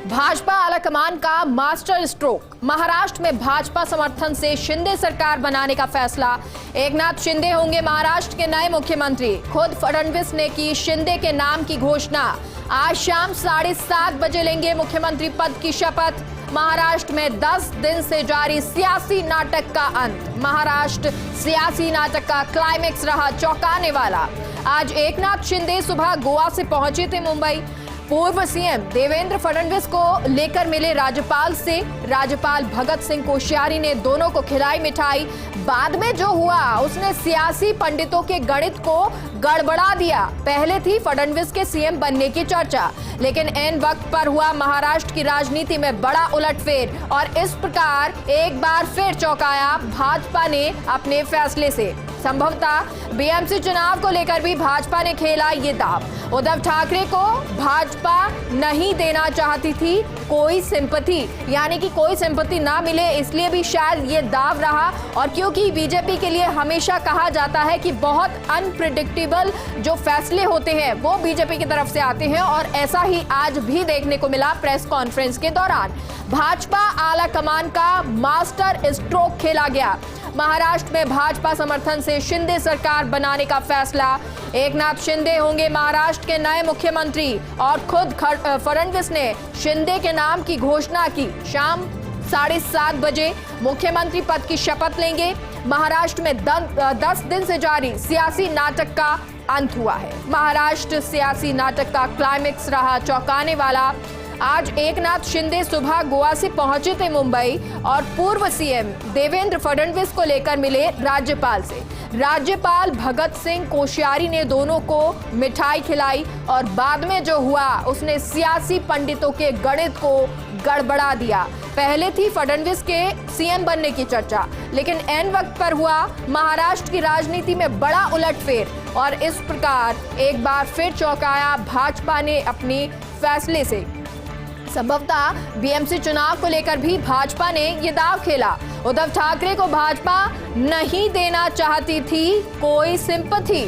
भाजपा आलाकमान का master stroke. Maharashtra में भाजपा समर्थन से शिंदे सरकार बनाने का फैसला। एकनाथ शिंदे होंगे महाराष्ट्र के नए मुख्यमंत्री। खुद फडणवीस ने की शिंदे के नाम की घोषणा। आज शाम 7:30 बजे लेंगे मुख्यमंत्री पद की शपथ। महाराष्ट्र में 10 दिन से जारी सियासी नाटक का अंत। महाराष्ट्र सियासी नाटक का क्लाइमेक्स रहा चौंकाने वाला। आज एकनाथ शिंदे सुबह गोवा से पहुंचे थे मुंबई। पूर्व सीएम देवेंद्र फडणवीस को लेकर मिले राज्यपाल से। राज्यपाल भगत सिंह कोश्यारी ने दोनों को खिलाई मिठाई। बाद में जो हुआ उसने सियासी पंडितों के गणित को गड़बड़ा दिया। पहले थी फडणवीस के सीएम बनने की चर्चा, लेकिन एन वक्त पर हुआ महाराष्ट्र की राजनीति में बड़ा उलटफेर और इस प्रकार एक बार फिर चौंकाया भाजपा ने अपने फैसले से। संभवतः बीएमसी चुनाव को लेकर भी भाजपा ने खेला ये दाव। उद्धव ठाकरे को भाजपा नहीं देना चाहती थी कोई सिंपैथी, यानी कि कोई सिंपैथी ना मिले, इसलिए भी शायद ये दाव रहा। और क्योंकि बीजेपी के लिए हमेशा कहा जाता है कि बहुत अनप्रिडिक्टेबल जो फैसले होते हैं वो बीजेपी की तरफ से आते हैं, और ऐसा ही आज भी देखने को मिला प्रेस कॉन्फ्रेंस के दौरान। भाजपा आला कमान का मास्टर स्ट्रोक खेला गया। महाराष्ट्र में भाजपा समर्थन से शिंदे सरकार बनाने का फैसला। एकनाथ शिंदे होंगे महाराष्ट्र के नए मुख्यमंत्री और खुद फडणवीस ने शिंदे के नाम की घोषणा की। शाम 7:30 बजे मुख्यमंत्री पद की शपथ लेंगे। महाराष्ट्र में 10 दिन से जारी सियासी नाटक का अंत हुआ है। महाराष्ट्र सियासी नाटक का क्लाइमेक्स रहा चौंकाने वाला। आज एकनाथ शिंदे सुबह गोवा से पहुंचे थे मुंबई और पूर्व सीएम देवेंद्र फडणवीस को लेकर मिले राज्यपाल से। राज्यपाल भगत सिंह कोश्यारी ने दोनों को मिठाई खिलाई और बाद में जो हुआ उसने सियासी पंडितों के गणित को गड़बड़ा दिया। पहले थी फडणवीस के सीएम बनने की चर्चा, लेकिन एन वक्त पर हुआ महाराष्ट्र की राजनीति में बड़ा उलटफेर और इस प्रकार एक बार फिर चौंकाया भाजपा ने अपने फैसले से। संभवतः बीएमसी चुनाव को लेकर भी भाजपा ने ये दाव खेला। उद्धव ठाकरे को भाजपा नहीं देना चाहती थी कोई सिंपैथी।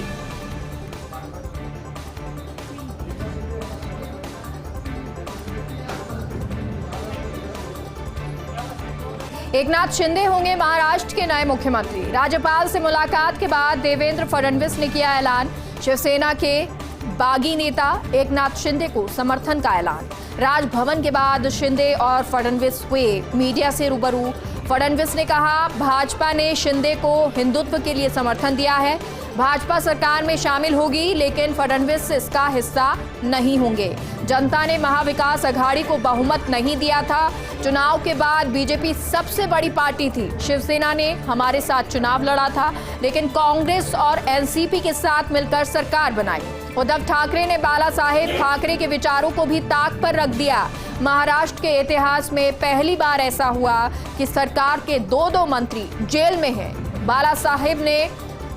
एकनाथ शिंदे होंगे महाराष्ट्र के नए मुख्यमंत्री। राज्यपाल से मुलाकात के बाद देवेंद्र फडणवीस ने किया ऐलान। शिवसेना के बागी नेता एकनाथ शिंदे को समर्थन का ऐलान। राजभवन के बाद शिंदे और फडणवीस हुए मीडिया से रूबरू। फडणवीस ने कहा भाजपा ने शिंदे को हिंदुत्व के लिए समर्थन दिया है। भाजपा सरकार में शामिल होगी, लेकिन फडणवीस इसका हिस्सा नहीं होंगे। जनता ने महाविकास अघाड़ी को बहुमत नहीं दिया था। चुनाव के बाद बीजेपी सबसे बड़ी पार्टी थी। शिवसेना ने हमारे साथ चुनाव लड़ा था, लेकिन कांग्रेस और एनसीपी के साथ मिलकर सरकार बनाई। उद्धव ठाकरे ने बाला साहेब ठाकरे के विचारों को भी ताक पर रख दिया। महाराष्ट्र के इतिहास में पहली बार ऐसा हुआ कि सरकार के 2 मंत्री जेल में हैं। बाला साहेब ने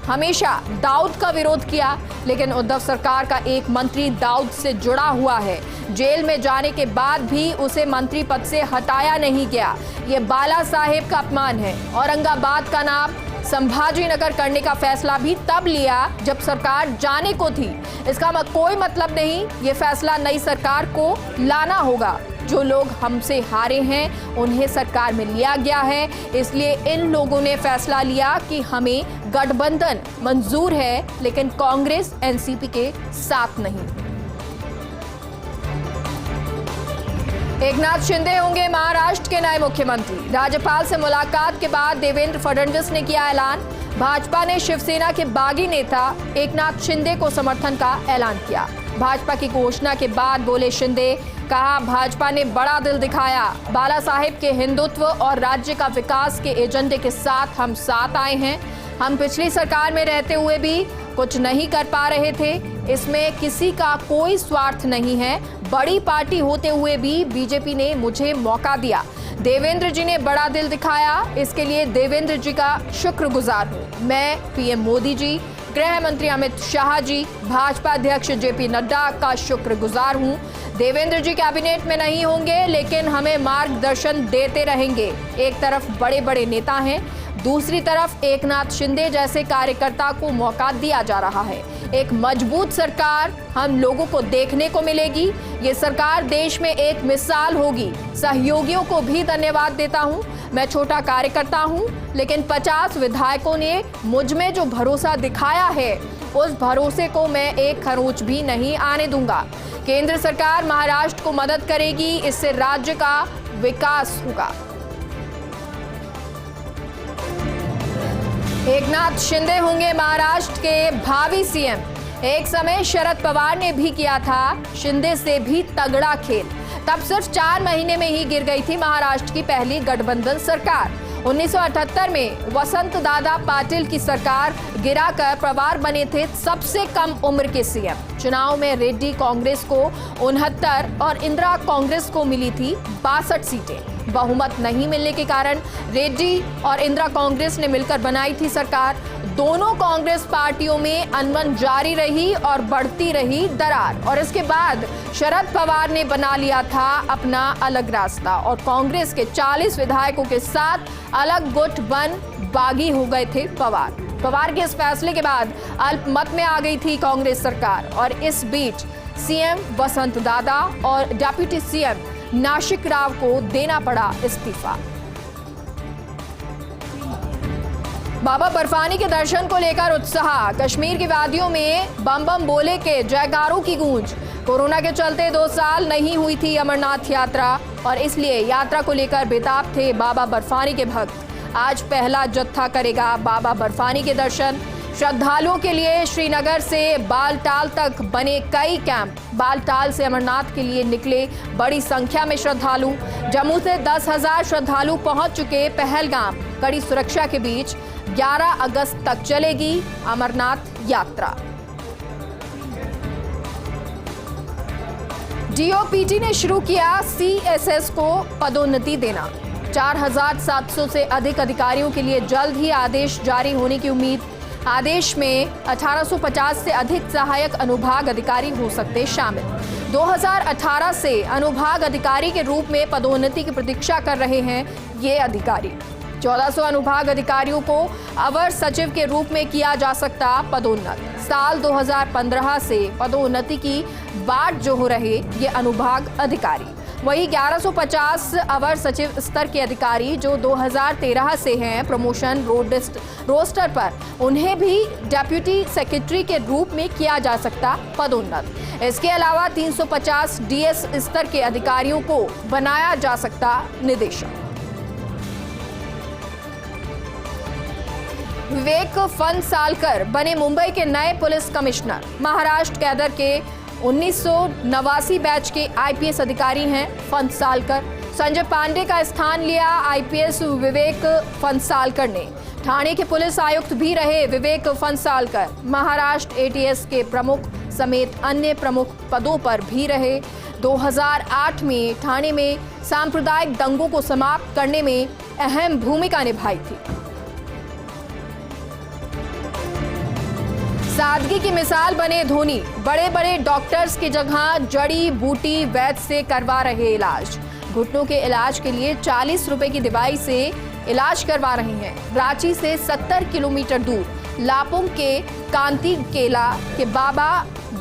हमेशा दाऊद का विरोध किया, लेकिन उद्धव सरकार का एक मंत्री दाऊद से जुड़ा हुआ है। जेल में जाने के बाद भी उसे मंत्री पद से हटाया नहीं गया। ये बाला साहेब का अपमान है। औरंगाबाद का नाम संभाजी नगर करने का फैसला भी तब लिया जब सरकार जाने को थी। इसका कोई मतलब नहीं, ये फैसला नई सरकार को लाना होगा। जो लोग हमसे हारे हैं उन्हें सरकार में लिया गया है, इसलिए इन लोगों ने फैसला लिया कि हमें गठबंधन मंजूर है, लेकिन कांग्रेस एनसीपी के साथ नहीं। एकनाथ शिंदे होंगे महाराष्ट्र के नए मुख्यमंत्री। राज्यपाल से मुलाकात के बाद देवेंद्र फडणवीस ने किया ऐलान। भाजपा ने शिवसेना के बागी नेता एकनाथ शिंदे को समर्थन का ऐलान किया। भाजपा की घोषणा के बाद बोले शिंदे, कहा भाजपा ने बड़ा दिल दिखाया। बाला साहेब के हिंदुत्व और राज्य का विकास के एजेंडे के साथ हम साथ आए हैं। हम पिछली सरकार में रहते हुए भी कुछ नहीं कर पा रहे थे। इसमें किसी का कोई स्वार्थ नहीं है। बड़ी पार्टी होते हुए भी बीजेपी ने मुझे मौका दिया। देवेंद्र जी ने बड़ा दिल दिखाया, इसके लिए देवेंद्र जी का शुक्रगुजार हूँ। मैं पीएम मोदी जी, गृह मंत्री अमित शाह जी, भाजपा अध्यक्ष जेपी नड्डा का शुक्रगुजार हूँ। देवेंद्र जी कैबिनेट में नहीं होंगे, लेकिन हमें मार्गदर्शन देते रहेंगे। एक तरफ बड़े बड़े नेता हैं, दूसरी तरफ एकनाथ शिंदे जैसे कार्यकर्ता को मौका दिया जा रहा है। एक मजबूत सरकार हम लोगों को देखने को मिलेगी। ये सरकार देश में एक मिसाल होगी। सहयोगियों को भी धन्यवाद देता हूं। मैं छोटा कार्यकर्ता हूं, लेकिन 50 विधायकों ने मुझ में जो भरोसा दिखाया है, उस भरोसे को मैं एक खरोंच भी नहीं आने दूंगा। केंद्र सरकार महाराष्ट्र को मदद करेगी, इससे राज्य का विकास होगा। एकनाथ शिंदे होंगे महाराष्ट्र के भावी सीएम। एक समय शरद पवार ने भी किया था शिंदे से भी तगड़ा खेल। तब सिर्फ 4 महीने में ही गिर गई थी महाराष्ट्र की पहली गठबंधन सरकार। 1978 में वसंत दादा पाटिल की सरकार गिराकर पवार बने थे सबसे कम उम्र के सीएम। चुनाव में रेड्डी कांग्रेस को 69 और इंदिरा कांग्रेस को मिली थी 62 सीटें। बहुमत नहीं मिलने के कारण रेड्डी और इंदिरा कांग्रेस ने मिलकर बनाई थी सरकार। दोनों कांग्रेस पार्टियों में अनबन जारी रही और बढ़ती रही दरार। और इसके बाद शरद पवार ने बना लिया था अपना अलग रास्ता और कांग्रेस के 40 विधायकों के साथ अलग गुट बन बागी हो गए थे पवार। पवार के इस फैसले के बाद अल्पमत में आ गई थी कांग्रेस सरकार और इस बीच सीएम वसंत दादा और डिप्टी सीएम नाशिक राव को देना पड़ा इस्तीफा। बाबा बर्फानी के दर्शन को लेकर उत्साह। कश्मीर की वादियों में बम बम बोले के जयकारों की गूंज। कोरोना के चलते 2 साल नहीं हुई थी अमरनाथ यात्रा और इसलिए यात्रा को लेकर बेताब थे बाबा बर्फानी के भक्त। आज पहला जत्था करेगा बाबा बर्फानी के दर्शन। श्रद्धालुओं के लिए श्रीनगर से बालटाल तक बने कई कैंप। बालटाल से अमरनाथ के लिए निकले बड़ी संख्या में श्रद्धालु। जम्मू से 10,000 श्रद्धालु पहुंच चुके पहलगाम। कड़ी सुरक्षा के बीच 11 अगस्त तक चलेगी अमरनाथ यात्रा। डीओपीटी ने शुरू किया सीएसएस को पदोन्नति देना। 4,700 से अधिक अधिकारियों के लिए जल्द ही आदेश जारी होने की उम्मीद। आदेश में 1850 से अधिक सहायक अनुभाग अधिकारी हो सकते शामिल। 2018 से अनुभाग अधिकारी के रूप में पदोन्नति की प्रतीक्षा कर रहे हैं ये अधिकारी। 1400 अनुभाग अधिकारियों को अवर सचिव के रूप में किया जा सकता पदोन्नत। साल 2015 से पदोन्नति की बाट जो हो रहे ये अनुभाग अधिकारी। वही 1150 अवर सचिव स्तर के अधिकारी जो 2013 से हैं प्रमोशन रोस्टर पर, उन्हें भी डेप्यूटी सेक्रेटरी के रूप में किया जा सकता पदोन्नत। इसके अलावा 350 डीएस स्तर के अधिकारियों को बनाया जा सकता निदेशक। विवेक फणसालकर बने मुंबई के नए पुलिस कमिश्नर। महाराष्ट्र कैडर के 1989 बैच के आईपीएस अधिकारी हैं फणसालकर। संजय पांडे का स्थान लिया आईपीएस विवेक फणसालकर ने। ठाणे के पुलिस आयुक्त भी रहे विवेक फणसालकर। महाराष्ट्र एटीएस के प्रमुख समेत अन्य प्रमुख पदों पर भी रहे। 2008 में ठाणे में सांप्रदायिक दंगों को समाप्त करने में अहम भूमिका निभाई थी। सादगी की मिसाल बने धोनी। बड़े बड़े डॉक्टर्स की जगह जड़ी बूटी वैद्य से करवा रहे इलाज। घुटनों के इलाज के लिए 40 रुपए की दवाई से इलाज करवा रहे हैं। रांची से 70 किलोमीटर दूर लापुंग के कांति केला के बाबा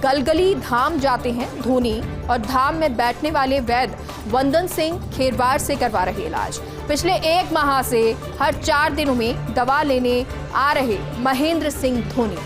गलगली धाम जाते हैं धोनी और धाम में बैठने वाले वैद्य वंदन सिंह खेरवार से करवा रहे इलाज। पिछले 1 माह से हर 4 दिनों में दवा लेने आ रहे महेंद्र सिंह धोनी।